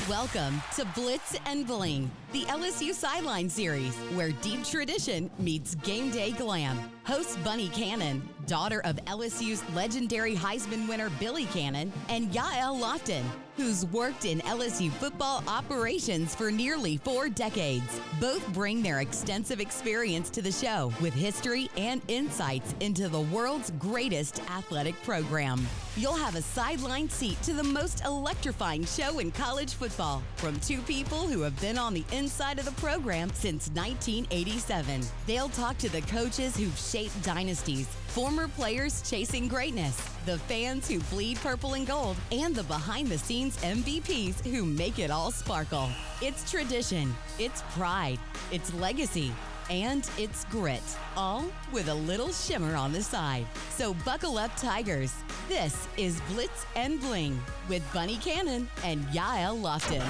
Welcome to Blitz and Bling, the LSU Sideline Series, where deep tradition meets game day glam. Host Bunnie Cannon, daughter of LSU's legendary Heisman winner Billy Cannon, and Yael Lofton, who's worked in LSU football operations for nearly 4 decades. Both bring their extensive experience to the show with history and insights into the world's greatest athletic program. You'll have a sideline seat to the most electrifying show in college football from 2 people who have been on the inside of the program since 1987. They'll talk to the coaches who've shaped dynasties, former players chasing greatness, the fans who bleed purple and gold, and the behind-the-scenes MVPs who make it all sparkle. It's tradition, it's pride, it's legacy, and it's grit, all with a little shimmer on the side. So buckle up, Tigers. This is Blitz and Bling with Bunnie Cannon and Yael Lofton. 1,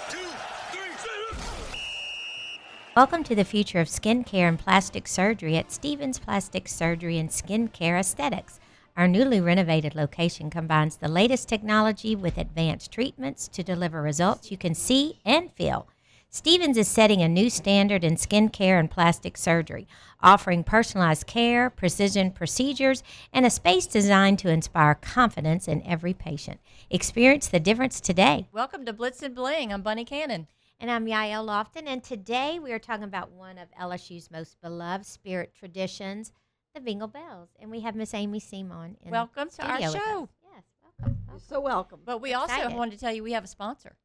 2, 3. Welcome to the future of skincare and plastic surgery at Stevens Plastic Surgery and Skincare Aesthetics. Our newly renovated location combines the latest technology with advanced treatments to deliver results you can see and feel. Stevens is setting a new standard in skincare and plastic surgery, offering personalized care, precision procedures, and a space designed to inspire confidence in every patient. Experience the difference today. Welcome to Blitz and Bling. I'm Bunnie Cannon. And I'm Yael Lofton, and today we are talking about one of LSU's most beloved spirit traditions, the Bengal Belles. And we have Miss Aimee Simon in Welcome to our studio with show. us. Yes, welcome. You're so welcome. But we also Excited. wanted to tell you we have a sponsor.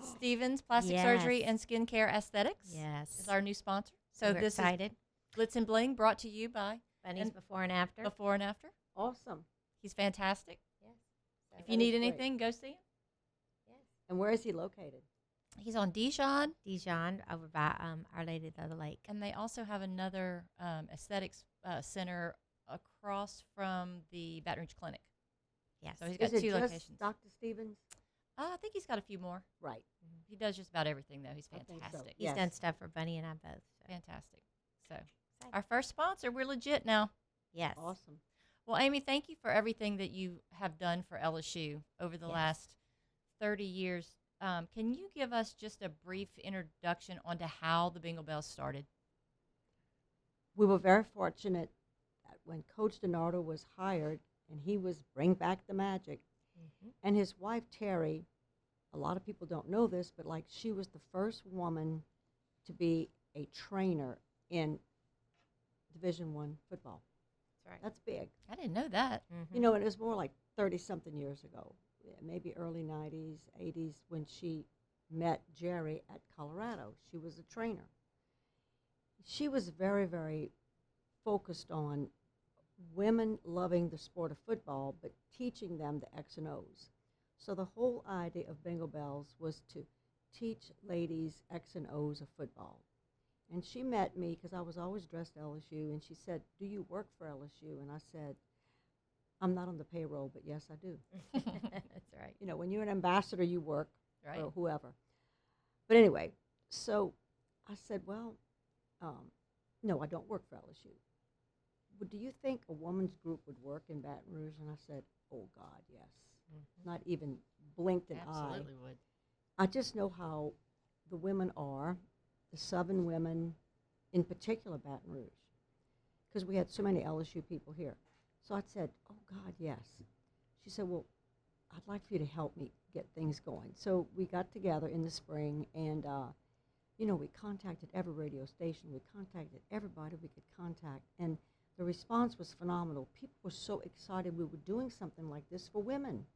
Stevens Plastic Yes. Surgery and Skincare Aesthetics Yes. is our new sponsor. So We're this excited. is Blitz and Bling brought to you by Bunnie's and before and after. Before and After. Awesome. He's fantastic. Yes. If That you need is great. anything, go see him. And where is he located? He's on Dijon, Dijon over by Our Lady of the Lake. and they also have another aesthetics center across from the Baton Rouge Clinic. Yes. So he's got Is it 2 just locations. Dr. Stevens? I think he's got a few more. Right. He does just about everything, though. He's I think so. fantastic. He's Yes. done stuff for Bunnie and I both. So. Fantastic. So, Excited. our first sponsor, we're legit now. Yes. Awesome. Well, Aimee, thank you for everything that you have done for LSU over the Yes. last 30 years. Can you give us just a brief introduction onto how the Bengal Belles started? We were very fortunate that when Coach DiNardo was hired and he was bring back the magic, and his wife Terry, a lot of people don't know this, but like she was the first woman to be a trainer in Division I football. That's right. That's big. I didn't know that. You know, and it was more like 30-something years ago, maybe early 90s, 80s, when she met Jerry at Colorado. She was a trainer. She was very, very focused on women loving the sport of football, but teaching them the X and O's. So the whole idea of Bengal Belles was to teach ladies X and O's of football. And she met me because I was always dressed LSU, and she said, "Do you work for LSU?" And I said, "I'm not on the payroll, but yes, I do." That's right. You know, when you're an ambassador, you work Right. for whoever. But anyway, so I said, "Well, no, I don't work for LSU. But do you think a woman's group would work in Baton Rouge?" And I said, "Oh, God, yes." Not even blinked an eye. Absolutely would. I just know how the women are, the Southern women, in particular Baton Rouge, because we had so many LSU people here. So I said, "Oh, God, yes." She said, "Well, I'd like for you to help me get things going." So we got together in the spring, and, you know, we contacted every radio station. We contacted everybody we could contact, and the response was phenomenal. People were so excited we were doing something like this for women.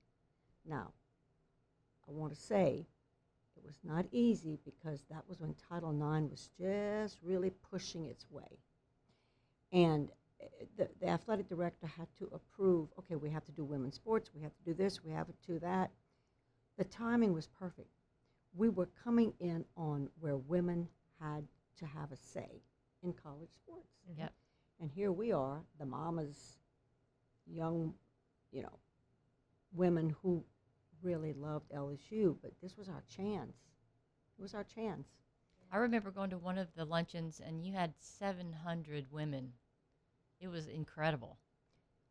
Now, I want to say it was not easy because that was when Title IX was just really pushing its way. And the athletic director had to approve, okay, we have to do women's sports, we have to do this, we have to do that. The timing was perfect. We were coming in on where women had to have a say in college sports. Yep. And here we are, the mamas, young, you know, women who really loved LSU, but this was our chance. It was our chance. I remember going to one of the luncheons, and you had 700 women. It was incredible.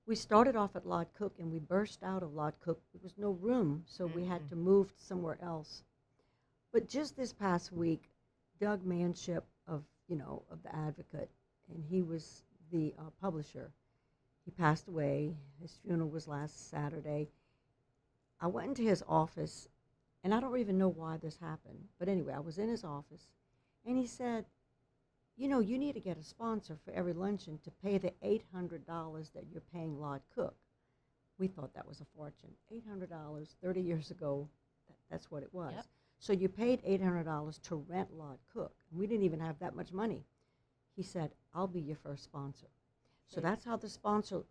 We started off at Lod Cook, and we burst out of Lod Cook. There was no room, so we had to move somewhere else But just this past week, Doug Manship of the Advocate, and he was the publisher. He passed away. His funeral was last Saturday. I went into his office, and I don't even know why this happened. But anyway, I was in his office, and he said, you need to get a sponsor for every luncheon to pay the $800 that you're paying Lod Cook. We thought that was a fortune. $800, 30 years ago, that's what it was. Yep. So you paid $800 to rent Lod Cook. We didn't even have that much money. He said, I'll be your first sponsor. So that's how the sponsor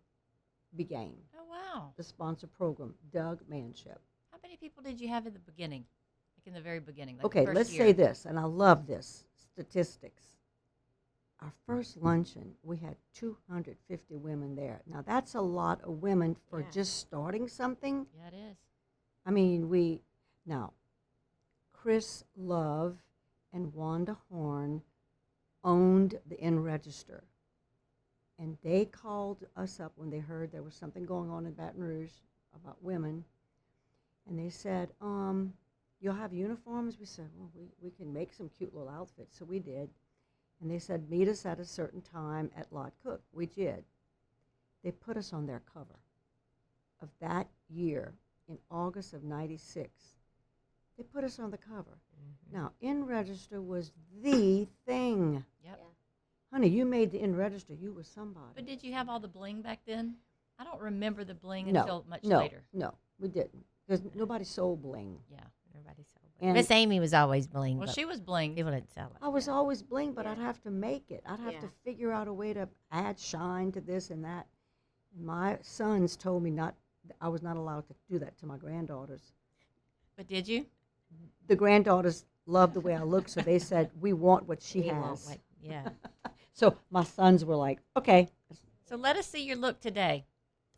began. Oh, wow. The sponsor program, Doug Manship. How many people did you have in the beginning? Like in the very beginning? Like Okay, the let's first say year? this, and I love this, statistics. Our first luncheon, we had 250 women there. Now, that's a lot of women for just starting something. Yeah, it is. I mean, now, Chris Love and Wanda Horn owned the Inn Register. And they called us up when they heard there was something going on in Baton Rouge about women. And they said, you'll have uniforms? We said, well, we can make some cute little outfits. So we did. And they said, meet us at a certain time at Lod Cook. We did. They put us on their cover of that year in August of '96. They put us on the cover. Mm-hmm. Now, Inn Register was the thing. Yep. Yeah. Honey, you made the Inn Register. You were somebody. But did you have all the bling back then? I don't remember the bling No, until much later. No, we didn't. Because nobody sold bling. Yeah. Everybody sold And- it. Miss Aimee was always bling. Well, but she was bling. people didn't sell it. I was always bling, but I'd have to make it. I'd have Yeah. to figure out a way to add shine to this and that. My sons told me I was not allowed to do that to my granddaughters. But did you? The granddaughters loved the way I looked, so they said, we want what she We has. won't wait. Yeah. So my sons were like, okay, So let us see your look today.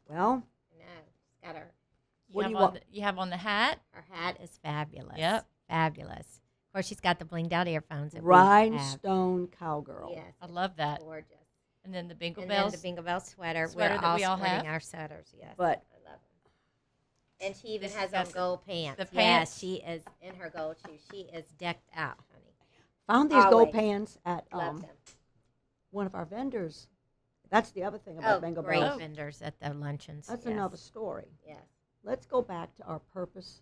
well, No, she's got her. What do you have want? You have on the hat. Her hat is fabulous. Yep. Fabulous. Of course, she's got the blinged out earphones. That rhinestone cowgirl. We have. Yes. I love that. Gorgeous. And then the Bengal And Belles. then the Bengal Belle sweater. Sweater We're that all we all sporting have. our sweaters, yes. But I love her. And she even This has got on gold pants. the Yes, pants. she is in her gold shoes. She is decked out, honey. found these gold Always. pants at Love them. one of our vendors. That's the other thing about Oh, Bengal great Belles. vendors at the luncheons. That's yes. another story. Yes. Let's go back to our purpose.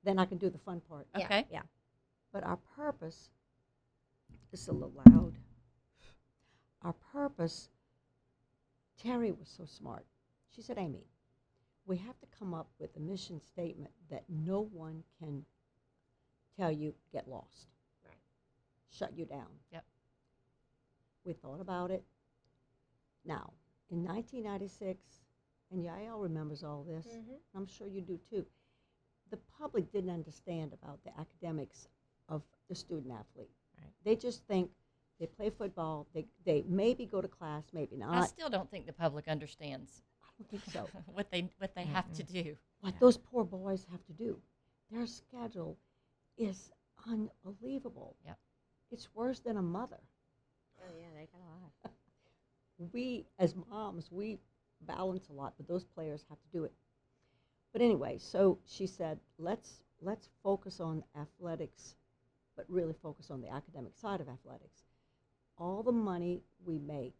Then I can do the fun part. Yeah, Okay. Yeah. But our purpose, it's a little loud. Our purpose, Terry was so smart. She said, Aimee, we have to come up with a mission statement that no one can tell you get lost. Right. Shut you down. Yep. We thought about it. Now, in 1996, and Yael remembers all this, I'm sure you do too, the public didn't understand about the academics of the student athlete. Right. They just think they play football, they maybe go to class, maybe I not. still don't think the public understands I don't think so. what they have to do. What those poor boys have to do. Their schedule is unbelievable. Yep. It's worse than a mother. Oh, yeah, they got a lot. We, as moms, we balance a lot, but those players have to do it. But anyway, so she said, let's focus on athletics, but really focus on the academic side of athletics. All the money we make,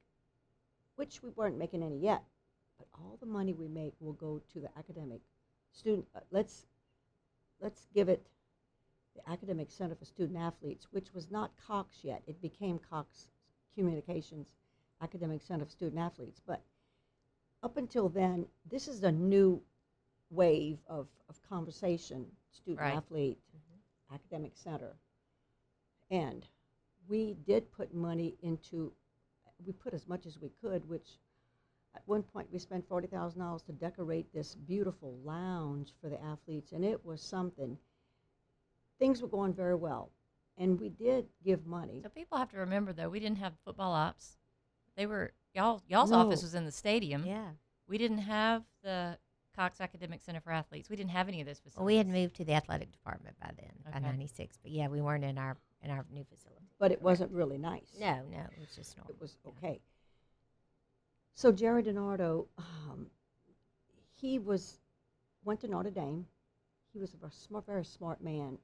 which we weren't making any yet, but all the money we make will go to the academic student. Let's give it the Academic Center for Student Athletes, which was not Cox yet. It became Cox Communications Academic Center for Student Athletes. But up until then, this is a new wave of conversation, student Right. athlete, academic center. And we did put money into, we put as much as we could, which at one point we spent $40,000 to decorate this beautiful lounge for the athletes, and it was something. Things were going very well, and we did give money. So people have to remember, though, we didn't have football ops. They were y'all's No. office was in the stadium. Yeah. We didn't have the Cox Academic Center for Athletes. We didn't have any of those facilities. Well, we had moved to the athletic department by then, by Okay. '96. But yeah, we weren't in our new facility. But it wasn't really nice. No, it was just normal. It was okay. So Jerry DiNardo, he went to Notre Dame. He was a very smart man,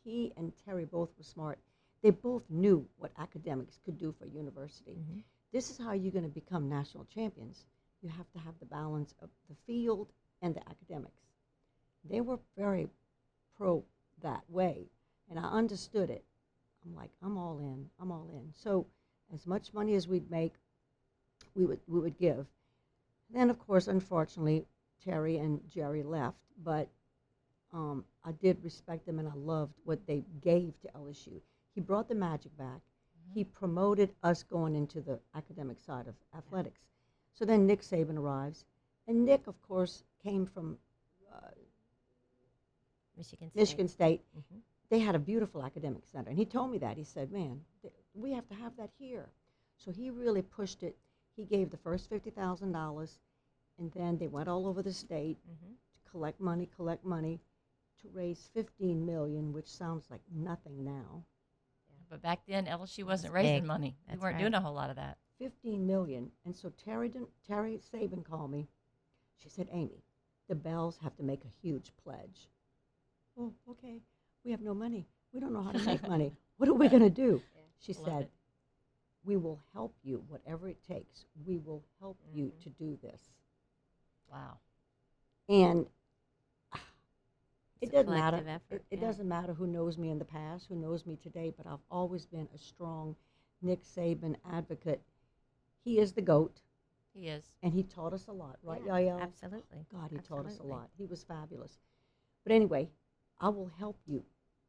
he and Terry both were smart. They both knew what academics could do for a university. This is how you're going to become national champions. You have to have the balance of the field and the academics. They were very pro that way, and I understood it. I'm like, I'm all in. I'm all in. So as much money as we'd make, we would give. Then, of course, unfortunately, Terry and Jerry left, but I did respect them, and I loved what they gave to LSU. He brought the magic back. He promoted us going into the academic side of athletics. So then Nick Saban arrives, and Nick, of course, came from Michigan State. They had a beautiful academic center, and he told me that. He said, man, we have to have that here. So he really pushed it. He gave the first $50,000, and then they went all over the state to collect money, to raise $15 million, which sounds like nothing now. But back then, LSU wasn't raising money. We weren't doing a whole lot of that. $15 million. And so Terry Saban called me. She said, Aimee, the Belles have to make a huge pledge. Oh, okay. We have no money. We don't know how to make money. What are we going to do? She said, we will help you, whatever it takes. We will help you to do this. Wow. And it doesn't matter. Effort, It doesn't matter who knows me in the past, who knows me today, but I've always been a strong Nick Saban advocate. He is the GOAT. He is. And he taught us a lot, right, Yeah, Yael? absolutely. God, he taught us a Absolutely. lot. He was fabulous. But anyway, I will help you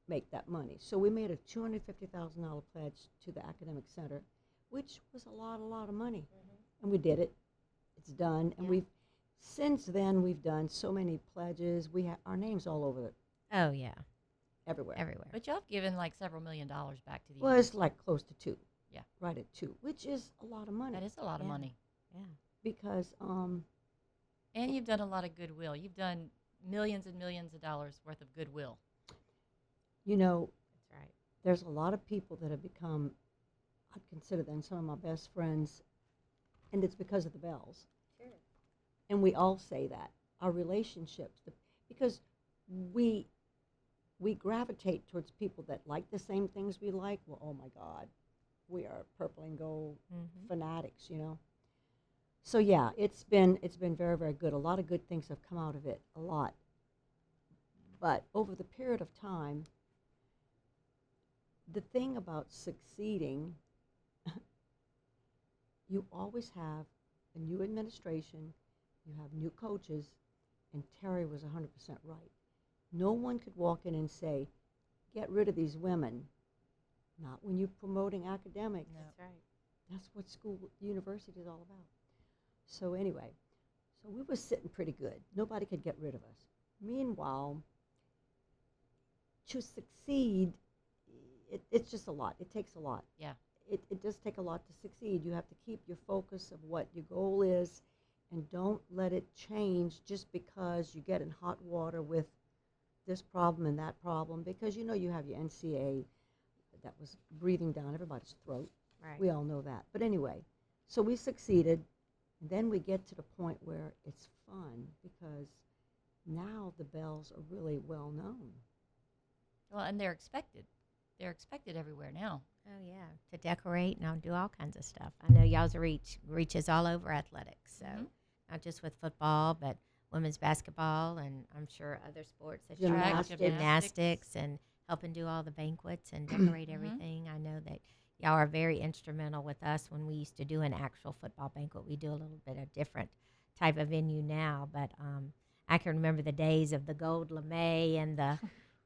make that money. So we made a $250,000 pledge to the academic center, which was a lot of money. And we did it. It's done. And since then, we've done so many pledges. We have our names all over it, Oh, yeah. everywhere. But y'all have given like several $1 million back to the Well, it's university. like close to 2. Yeah. Right at 2, which is a lot of money. That is a lot of Yeah. money. Yeah. Because, And you've done a lot of goodwill. You've done millions and millions of dollars worth of goodwill. you know, That's right. there's a lot of people that have become, I'd consider them some of my best friends, and it's because of the Belles. Sure. And we all say that, our relationships, because we gravitate towards people that like the same things we like. Well, oh my God, we are purple and gold fanatics, you know. So yeah, it's been very, very good. A lot of good things have come out of it, a lot. But over the period of time, the thing about succeeding, you always have a new administration, you have new coaches, and Terry was 100% right. No one could walk in and say, get rid of these women. Not when you're promoting academics. No. That's right. That's what university is all about. So anyway, so we were sitting pretty good. Nobody could get rid of us. Meanwhile, to succeed, it's just a lot. It takes a lot. Yeah. It does take a lot to succeed. You have to keep your focus of what your goal is, and don't let it change just because you get in hot water with this problem and that problem, because you know you have your NCAA that was breathing down everybody's throat. Right. We all know that. But anyway, so we succeeded, and then we get to the point where it's fun because now the Belles are really well known. Well, and they're expected. They're expected everywhere now. Oh, yeah, to decorate and do all kinds of stuff. I know y'all's reaches all over athletics, so not just with football, but women's basketball and I'm sure other sports that gymnastics and helping do all the banquets and decorate everything. I know that y'all are very instrumental with us when we used to do an actual football banquet. We do a little bit of different type of venue now, but I can remember the days of the gold lame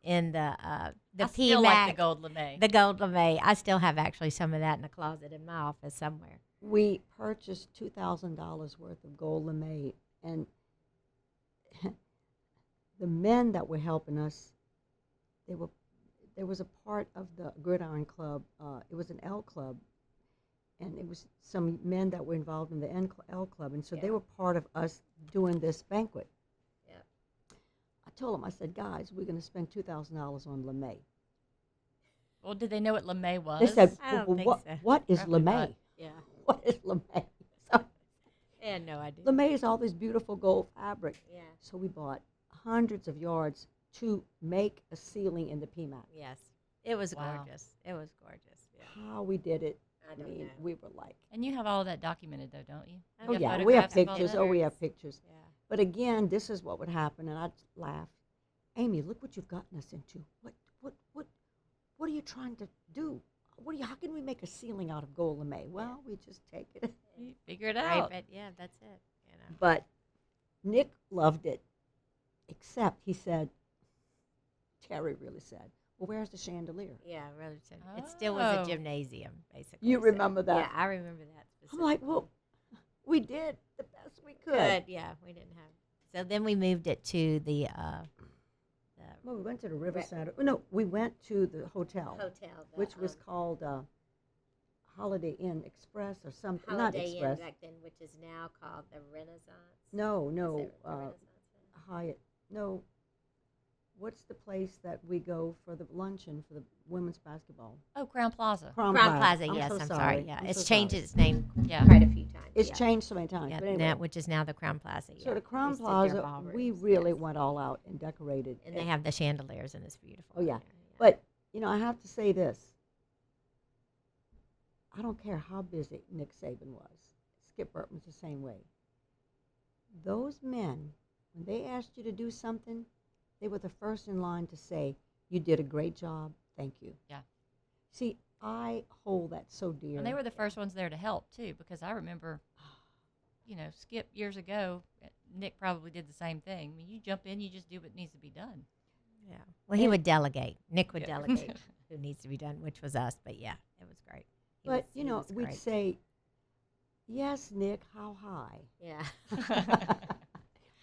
and the I PMAC. still like the gold lame. The gold lame. I still have actually some of that in the closet in my office somewhere. We purchased $2,000 worth of gold lame, and the men that were helping us, there was a part of the Gridiron Club. It was an L Club, and it was some men that were involved in the L Club, and so they were part of us doing this banquet. Yep. I told them, I said, guys, we're going to spend $2,000 on lame. Well, did they know what lame was? They said, I don't think what, so. what is Probably lame? not. Yeah. What is lame? So I had no idea. lame is all this beautiful gold fabric. Yeah. So we bought hundreds of yards to make a ceiling in the PMAC. Yes. It was Wow. gorgeous. It was gorgeous. Yeah. How we did it, I I don't mean, know. we were like, And you have all of that documented, though, don't you? Oh, oh You yeah, have we have photographs of all pictures. that? Oh, we have pictures. Yeah. But again, this is what would happen, and I'd laugh. Aimee, look what you've gotten us into. What are you trying to do? How can we make a ceiling out of gold lame? Well, we just take it. You figure it Right, out. but yeah, that's it. You know. But Nick loved it, except he said, Terry really said, well, where's the chandelier? Yeah, really. It still was Oh. a gymnasium, basically. You so- remember that? Yeah, I remember that. I'm like, well, we did the best we could. Good. Yeah, we didn't have. So then we moved it to the Well, we went to the Riverside. No, we went to the hotel, hotel, which was called Holiday Inn Express or something. Not Holiday Inn Express. back then, which is now called the Renaissance. No, Is no, it the Renaissance Inn? Hyatt. No. What's the place that we go for the luncheon for the women's basketball? Oh, Crown Plaza. Crown Crown Plaza. I'm Yes, so I'm sorry. sorry. Yeah, I'm it's so changed sorry. its name Yeah. quite a few times. It's yeah. changed so many times. Yeah, but anyway, which is now the Crown Plaza. so yeah. the Crown We stood there Plaza, ballrooms, we really yes. went all out and decorated. And they have the chandeliers, and it's beautiful. Oh, yeah. in there, But, you know, I have to say this. I don't care how busy Nick Saban was. Skip Burtman's the same way. Those men, when they asked you to do something, they were the first in line to say, you did a great job, thank you. Yeah. See, I hold that so dear. And they were the first ones there to help, too, because I remember, Skip years ago, Nick probably did the same thing. I mean, you jump in, you just do what needs to be done. Yeah. Well, he And- would delegate. Nick would Yeah. delegate who needs to be done, which was us. But yeah, it was great. He But, was- you he know, was we'd great. say, yes, Nick, how high? Yeah.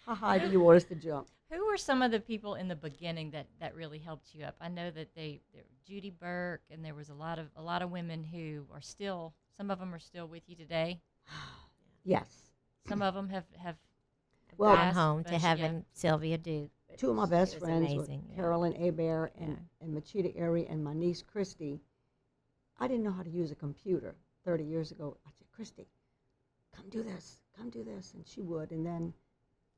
How high do you want us to jump? Who were some of the people in the beginning that really helped you up? I know that there Judy Burke, and there was a lot of women who are still. Some of them are still with you today. Yes. Some of them have Well, Gone passed, home to but heaven, Sylvia Duke. which Two of my was- best it was friends amazing, were yeah. Carolyn Hebert and, Yeah. and Machita Airy and my niece Christy. I didn't know how to use a computer 30 years ago. I said, Christy, come do this, and she would. And then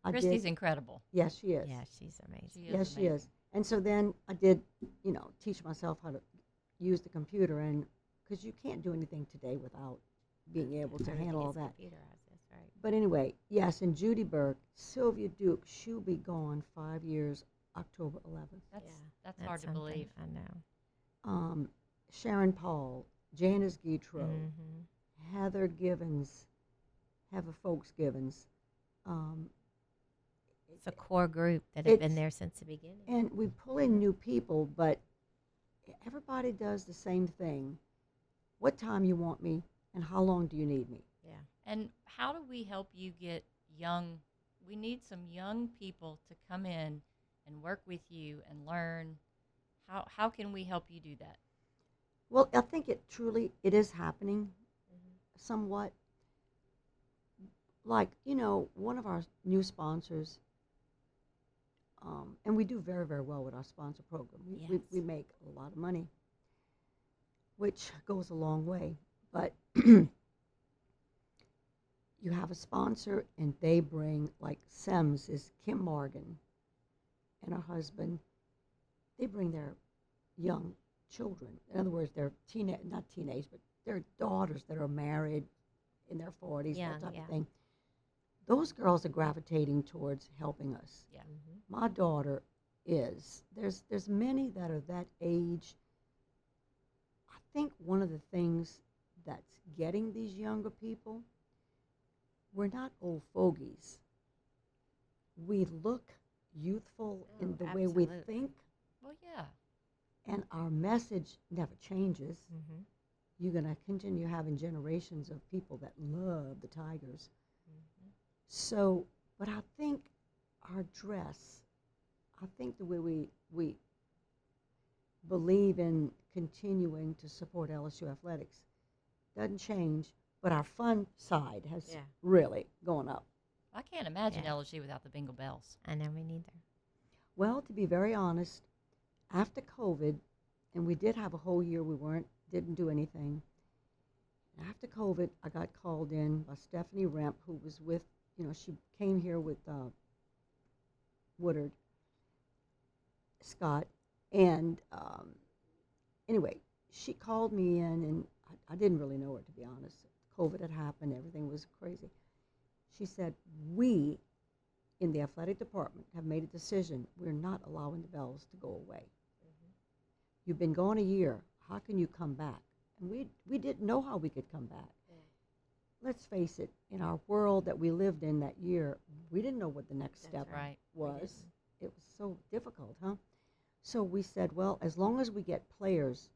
I Christy's did. incredible. Yes, she is. Yeah, she's amazing. She is Yes, she amazing. is. And so then I did, teach myself how to use the computer, and because you can't do anything today without being able to Everything handle all is that. computerized, that's right. But anyway, yes, and Judy Burke, Sylvia Duke, she'll be gone 5 years, October 11th. That's Yeah, that's hard to something, believe. I know. Sharon Paul, Janice Guitro, Mhm. Heather Givens, Heather Folks Givens. It's a core group that have been It's- there since the beginning. And we pull in new people, but everybody does the same thing. What time you want me, and how long do you need me? Yeah. And how do we help you get young? We need some young people to come in and work with you and learn. How can we help you do that? Well, I think it is happening somewhat. Like, one of our new sponsors, and we do very, very well with our sponsor program. We Yes. make a lot of money, which goes a long way. But you have a sponsor, and they bring, like Sems is Kim Morgan and her husband. They bring their young children. In other words, they're not teenage, but their daughters that are married in their 40s, Yeah, that type yeah. of thing. Those girls are gravitating towards helping us. Yeah. My daughter is. There's many that are that age. I think one of the things that's getting these younger people, we're not old fogies. We look youthful Oh, in the way we absolutely. think, Well, yeah. and our message never changes. Mm-hmm. You're going to continue having generations of people that love the Tigers. So, but I think our dress, I think the way we believe in continuing to support LSU Athletics doesn't change, but our fun side has Yeah. really gone up. I can't imagine Yeah. LSU without the Bengal Belles. I know, me neither. Well, to be very honest, after COVID, and we did have a whole year we didn't do anything. After COVID, I got called in by Stephanie Remp, who was with, she came here with Woodard. Scott, and anyway, she called me in, and I didn't really know her, to be honest. COVID had happened, everything was crazy. She said, we in the athletic department have made a decision. We're not allowing the Belles to go away. You've been gone a year. How can you come back? And we didn't know how we could come back. Let's face it, in our world that we lived in that year, we didn't know what the next step was. It was so difficult, huh? So we said, well, as long as we get players,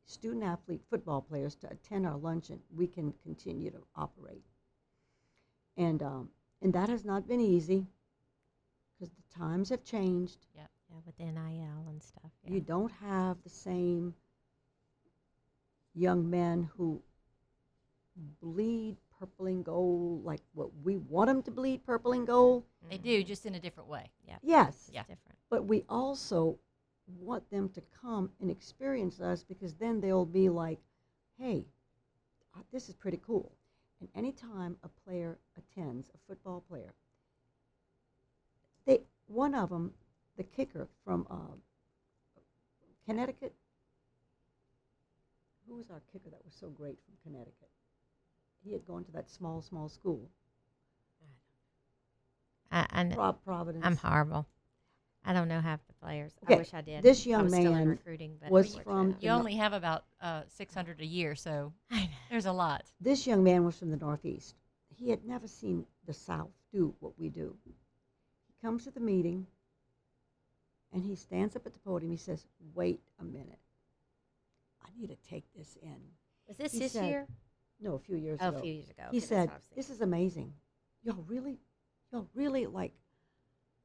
student-athlete football players, to attend our luncheon, we can continue to operate. And that has not been easy because the times have changed. Yeah, with NIL and stuff. Yeah. You don't have the same young men who bleed purple and gold like what we want them to bleed purple and gold. They do, just in a different way. Yeah. Yes. Yeah. Different. But we also want them to come and experience us because then they'll be like, hey, this is pretty cool. And anytime a player attends, a football player, one of them, the kicker from Connecticut, who was our kicker that was so great from Connecticut? He had gone to that small school. Providence. I'm horrible. I don't know half the players. Okay, I wish I did. this I young was still in man recruiting, but was unfortunately. from You only have about 600 a year, so I know. there's a lot. This young man was from the Northeast. He had never seen the South do what we do. He comes to the meeting, and he stands up at the podium. He says, wait a minute. I need to take this in. Was this He this said- year? No, a few years Oh, ago. a few years ago. He Okay, that's said, what I've seen. this is amazing. Y'all really like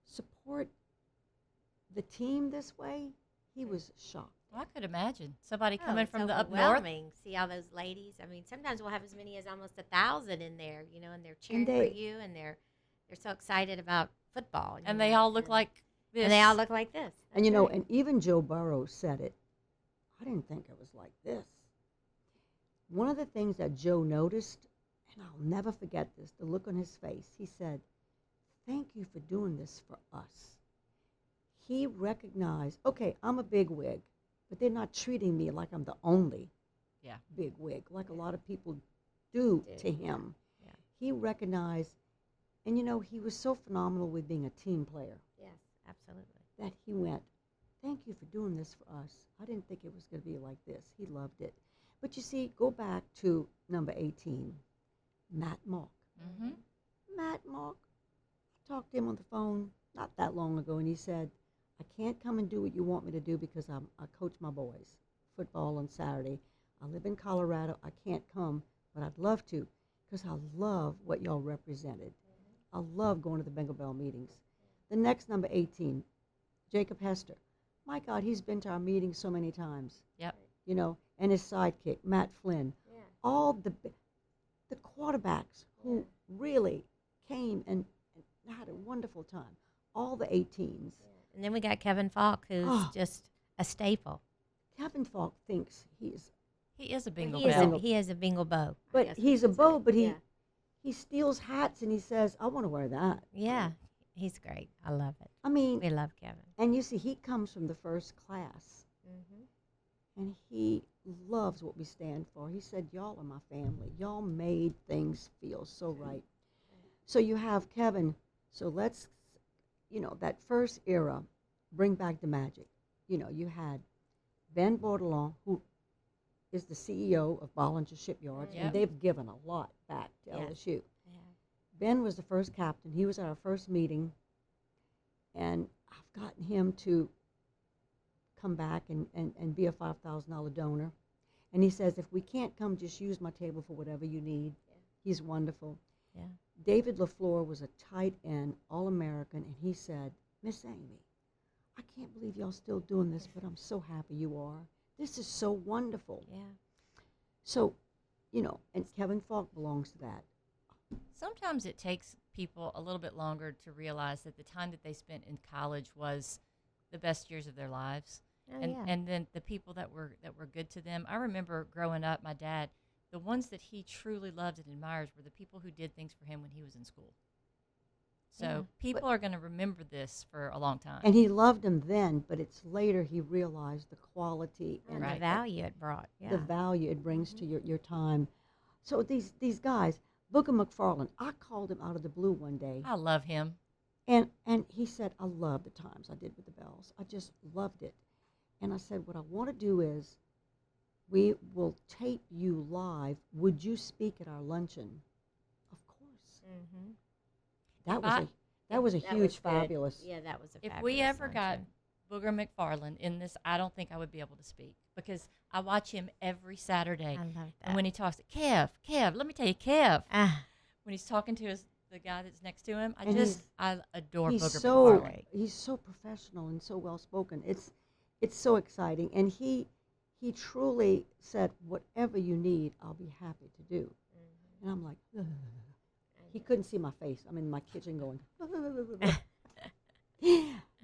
support the team this way? He was shocked. Well, I could imagine somebody Oh, coming it's from the up north. overwhelming. See all those ladies. I mean, sometimes we'll have as many as almost 1,000 in there, and they're cheering for you, and they're so excited about football. And they all look like this. And they all look like this. And That's right. and even Joe Burrow said it. I didn't think it was like this. One of the things that Joe noticed, and I'll never forget this, the look on his face, he said, thank you for doing this for us. He recognized, okay, I'm a bigwig, but they're not treating me like I'm the only bigwig, like a lot of people do to him. Yeah. He recognized, and he was so phenomenal with being a team player Yes, absolutely. that he went, thank you for doing this for us. I didn't think it was going to be like this. He loved it. But you see, go back to number 18, Matt Mock. Mm-hmm. Matt Mock, I talked to him on the phone not that long ago, and he said, I can't come and do what you want me to do because I coach my boys football on Saturday. I live in Colorado. I can't come, but I'd love to because I love what y'all represented. I love going to the Bengal Belle meetings. The next number 18, Jacob Hester. My God, he's been to our meetings so many times. Yep. And his sidekick, Matt Flynn. Yeah. All the quarterbacks who really came and had a wonderful time. All the 18s. And then we got Kevin Falk, who's Oh. just a staple. Kevin Falk thinks He is a Bengal He is Belle. he is a Bengal bow. I but guess he's we a could beau, say. but Yeah. he steals hats and he says, I want to wear that. Yeah, he's great. I love it. I mean, We love Kevin. and you see, he comes from the first class. Mm-hmm. And he loves what we stand for. He said, y'all are my family. Y'all made things feel so right. So you have Kevin. So let's, that first era, bring back the magic. You had Ben Bordelon, who is the CEO of Bollinger Shipyards, Yep. and they've given a lot back to Yeah. LSU. Yeah. Ben was the first captain. He was at our first meeting, and I've gotten him to come back and be a $5,000 donor. And he says, if we can't come, just use my table for whatever you need. Yeah. He's wonderful. Yeah. David LaFleur was a tight end, All-American, and he said, Miss Aimee, I can't believe y'all still doing this, but I'm so happy you are. This is so wonderful. Yeah. So, and Kevin Falk belongs to that. Sometimes it takes people a little bit longer to realize that the time that they spent in college was the best years of their lives. Oh, and yeah. and then the people that were good to them. I remember growing up, my dad, the ones that he truly loved and admired were the people who did things for him when he was in school. So people are going to remember this for a long time. And he loved them then, but it's later he realized the quality and the value it brought. Yeah. the value it brings to your time. So these guys, Booker McFarland, I called him out of the blue one day. I love him. And he said, I love the times I did with the Bells. I just loved it. And I said, what I want to do is we will tape you live. Would you speak at our luncheon? Of course. Mm-hmm. That was a huge, fabulous. Yeah, that was a If fabulous we ever got luncheon. Booger McFarland in this, I don't think I would be able to speak because I watch him every Saturday. I love that. And when he talks, Kev, let me tell you, Kev. Ah, When he's talking to the guy that's next to him, And I adore he's Booger so McFarland. he's so professional and so well spoken. It's so exciting, and he truly said, whatever you need, I'll be happy to do. And I'm like, ugh. He couldn't see my face. I'm in my kitchen going,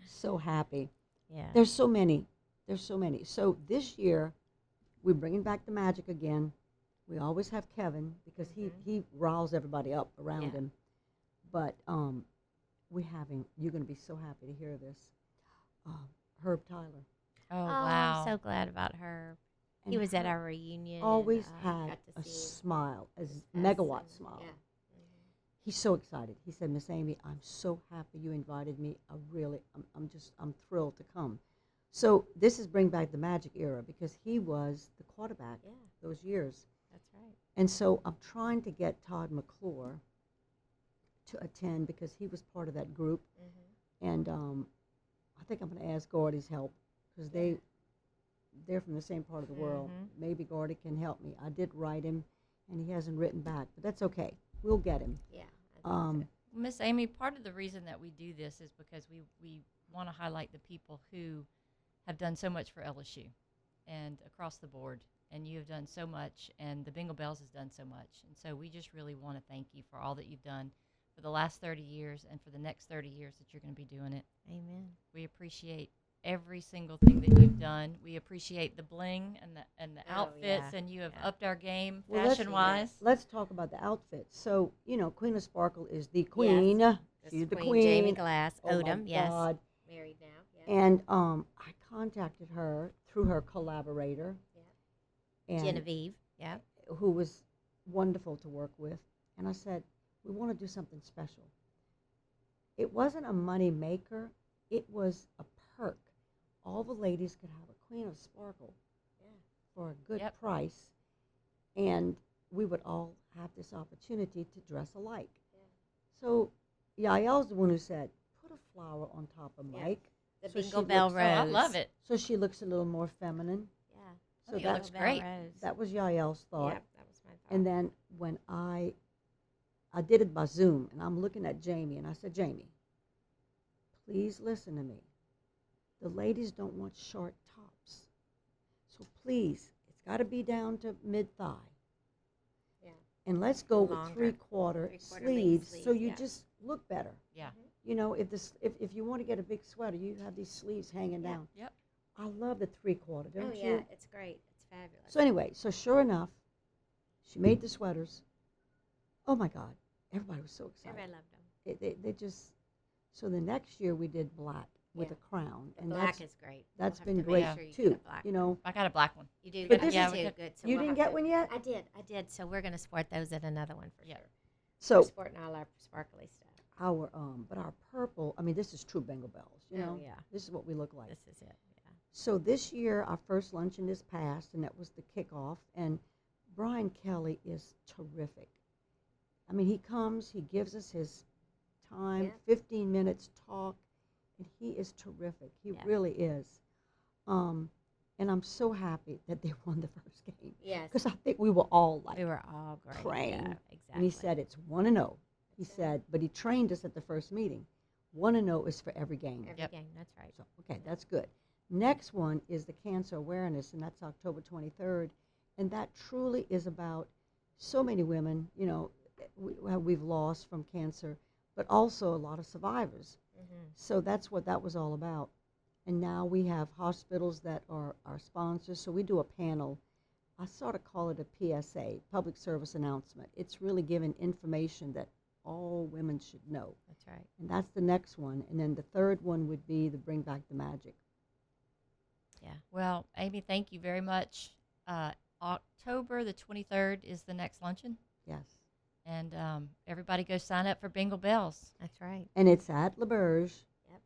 so happy. yeah. There's so many. So this year, we're bringing back the magic again. We always have Kevin because he riles everybody up around Yeah. him. But you're going to be so happy to hear this, Herb Tyler. Oh, Oh, wow. I'm so glad about her. And He was at Herb our reunion. always and, had got to a see smile, a us megawatt and- smile. Yeah. He's so excited. He said, Miss Aimee, I'm so happy you invited me. I'm thrilled to come. So this is Bring Back the Magic era because he was the quarterback Yeah. those years. That's right. And so I'm trying to get Todd McClure to attend because he was part of that group. And I think I'm going to ask Gordy's help because they're from the same part of the world. Maybe Gordy can help me. I did write him, and he hasn't written back, but that's okay. We'll get him. Yeah. Miss Aimee, part of the reason that we do this is because we want to highlight the people who have done so much for LSU and across the board. And you have done so much, and the Bengal Belles has done so much. And so we just really want to thank you for all that you've done for the last 30 years and for the next 30 years that you're going to be doing it. Amen. We appreciate every single thing that you've done. We appreciate the bling and the Oh, outfits, yeah. and you have Yeah. upped our game Well, let's- fashion-wise. Let's talk about the outfits. So, Queen of Sparkle is the queen. She's the queen. Jamie Glass, Oh my Odom, yes. God. Married now. Yeah. And I contacted her through her collaborator, and Genevieve. Yeah. who was wonderful to work with. And I said, we want to do something special. It wasn't a money maker. It was a perk. All the ladies could have a Queen of Sparkle for a good Yep. price. And we would all have this opportunity to dress alike. So Yael's the one who said, put a flower on top of Yeah. Mike. The So she Bengal Belle looks- Rose. Oh, I love it. So she looks a little more feminine. Yeah. So it that, looks great. that was Yael's thought. Yep, that was my thought. And then when I did it by Zoom, and I'm looking at Jamie, and I said, Jamie, please listen to me. The ladies don't want short tops. So please, it's got to be down to mid-thigh. Yeah. And let's go with Longer. three-quarter Three-quarter length sleeves so sleeves, you yeah. just look better. Yeah. If you want to get a big sweater, you have these sleeves hanging down. Yep. I love the three-quarter, Oh, don't yeah. you? It's great. It's fabulous. So anyway, so sure enough, she made the sweaters. Oh my God, everybody was so excited. Everybody loved them. They just, so the next year we did black with Yeah. a crown. The And black that's, is great. that's We'll been have to great make sure you too. get a black one. I got a black one. You do. But get this that is- too. Yeah, Good. So you we'll didn't have get to- one yet? I did. So we're going to sport those at another one for Yeah. sure. So We're sporting all our sparkly stuff. but our purple, I mean, this is true Bengal Belles, you know? Oh, yeah. This is what we look like. This is it. Yeah. So this year, our first luncheon is passed, and that was the kickoff. And Brian Kelly is terrific. I mean, he comes, he gives us his time, Yeah. 15 minutes talk, and he is terrific. He Yeah. really is. And I'm so happy that they won the first game Yes. because I think we were all like We were all great. praying. Yeah, exactly. And he said it's 1-0. He said, but he trained us at the first meeting. 1-0 is for every game. every Yep. game. That's right. So, okay, that's good. Next one is the cancer awareness, and that's October 23rd. And that truly is about so many women, we've lost from cancer, but also a lot of survivors. Mm-hmm. So that's what that was all about. And now we have hospitals that are our sponsors. So we do a panel. I sort of call it a PSA, public service announcement. It's really giving information that all women should know. That's right. And that's the next one. And then the third one would be the Bring Back the Magic. Yeah. Well, Aimee, thank you very much. October the 23rd is the next luncheon. Yes. And everybody go sign up for Bengal Belles. That's right. And it's at LaBerge. Yep.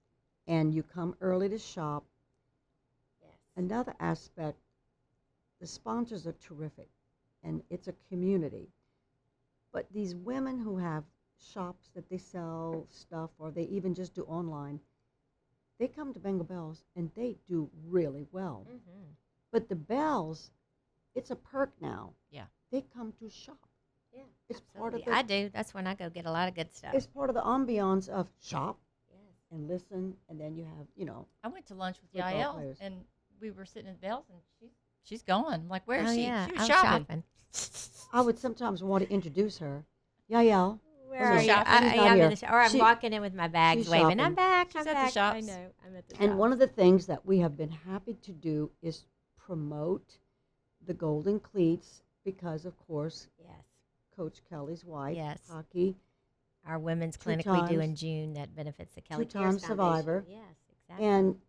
And you come early to shop. Yes. Another aspect, the sponsors are terrific, and it's a community. But these women who have shops that they sell stuff, or they even just do online, they come to Bengal Belles, and they do really well. Mm-hmm. But the Belles, it's a perk now. Yeah. They come to shop. Yeah. It's part of Absolutely. the I do. That's when I go get a lot of good stuff. it's part of the ambiance of shop Yes. and listen, and then you have, I went to lunch with Football Yael, players. and we were sitting in Belles, and she's gone. I'm like, where is Oh, she? yeah. She was I'm shopping. I would sometimes want to introduce her. Yael. Where are are you? you? Shopping? She's not I'm in here. the or I'm She- walking in with my bags she's waving. shopping. I'm back. She's I'm at the back. I shops. know. I'm at the And shops. one of the things that we have been happy to do is promote the Golden Cleats because, of course, Yes. Coach Kelly's wife, Yes. hockey, Our women's 2 clinic we do times- in June that benefits the Kelly Pierce 2-time Foundation. survivor. Yes, exactly. and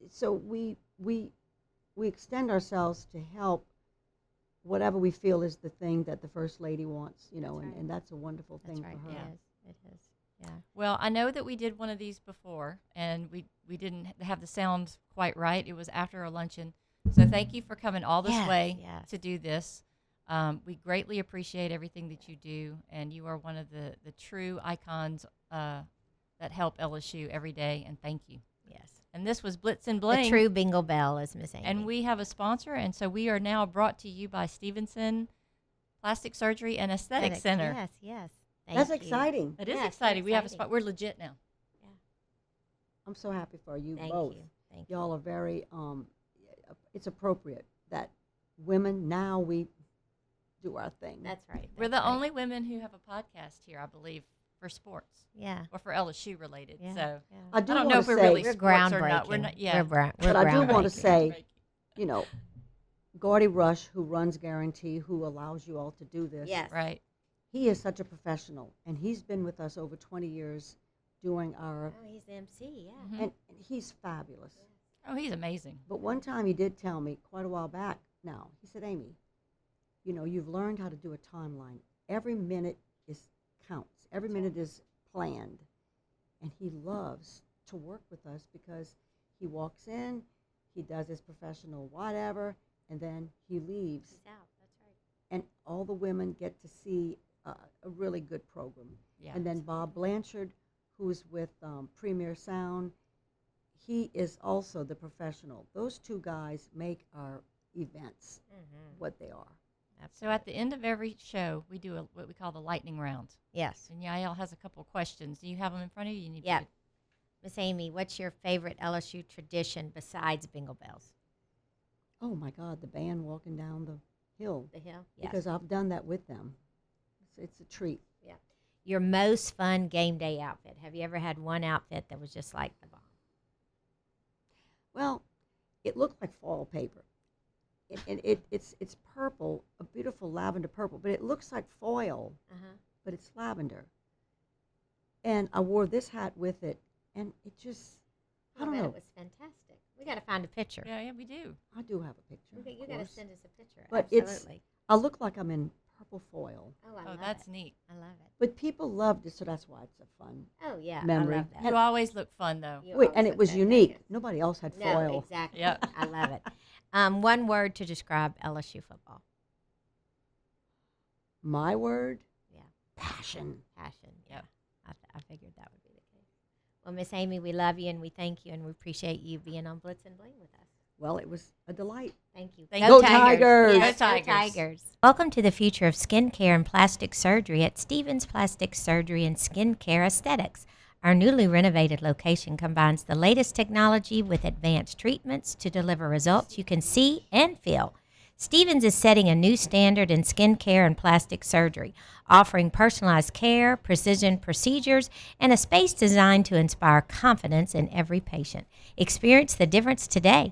so we extend ourselves to help whatever we feel is the thing that the First Lady wants, That's right. and that's a wonderful That's thing right. for It her. is. It is. Yeah. Well, I know that we did one of these before, and we didn't have the sound quite right. It was after our luncheon. So thank you for coming all this Yes, way yes. to do this. We greatly appreciate everything that you do, and you are one of the true icons that help LSU every day, and thank you. Yes. And this was Blitz and Bling. The true Bengal Belle is Miss Aimee. And we have a sponsor, and so we are now brought to you by Stevenson Plastic Surgery and Aesthetic Center. Yes, yes. That's Thank you. exciting. It is Yes, exciting. We have a exciting. spot. We're legit now. I'm so happy for you Thank both. you. Thank you. Y'all are very, it's appropriate that women, now we do our thing. That's right. We're that's the right. only women who have a podcast here, I believe, for sports Yeah. or for LSU related. Yeah. So yeah. I do I don't want know to if we're say, really We're sports or groundbreaking. not. We're not. Yeah. We're but I do want to groundbreaking. say, you know, Gordy Rush, who runs Guarantee, who allows you all to do this. Yes. Right. He is such a professional, and he's been with us over 20 years doing our, Oh, he's the MC, yeah. Mhm. and he's fabulous. Oh, he's amazing. But one time he did tell me, quite a while back now, he said, Aimee, you know, you've learned how to do a timeline. Every minute counts. Every minute is planned. And he loves to work with us because he walks in, he does his professional whatever, and then he leaves. He's out. That's right. And all the women get to see a really good program. Yeah. And then Bob Blanchard, who's with Premier Sound, he is also the professional. Those two guys make our events Mm-hmm. what they are. So at the end of every show, we do what we call the lightning round. Yes. And Yael has a couple of questions. Do you have them in front of you? You need Yeah. to Miss Aimee, what's your favorite LSU tradition besides Bengal Belles? Oh my God, the band walking down the hill. The hill? Yes. Because I've done that with them. It's a treat. Your most fun game day outfit. Have you ever had one outfit that was just like the bomb? Well, it looked like foil paper. It's purple, a beautiful lavender purple, but it looks like foil, Uh-huh. but it's lavender. And I wore this hat with it, and it just, I don't know. It was fantastic. We got to find a picture. Yeah, we do. I do have a picture. Okay, you of got to course. send us a picture. But Absolutely. I look like I'm in purple foil. Oh, I Oh, love that's it. neat. I love it. But people loved it, so that's why it's a fun. Oh, yeah. Memory. I love that. You always look fun, though. You Wait, always and it look was unique. fantastic. Nobody else had No, foil. exactly. Yep. I love it. One word to describe LSU football. My word? Yeah. Passion. Passion. Yeah. Yep. I figured that would be the case. Well, Miss Aimee, we love you and we thank you and we appreciate you being on Blitz and Bling with us. Well, it was a delight. Thank you. Thank Go you. Tigers. Go Yes, Tigers. Go Tigers. Welcome to the future of skincare and plastic surgery at Stevens Plastic Surgery and Skincare Aesthetics. Our newly renovated location combines the latest technology with advanced treatments to deliver results you can see and feel. Stevens is setting a new standard in skincare and plastic surgery, offering personalized care, precision procedures, and a space designed to inspire confidence in every patient. Experience the difference today.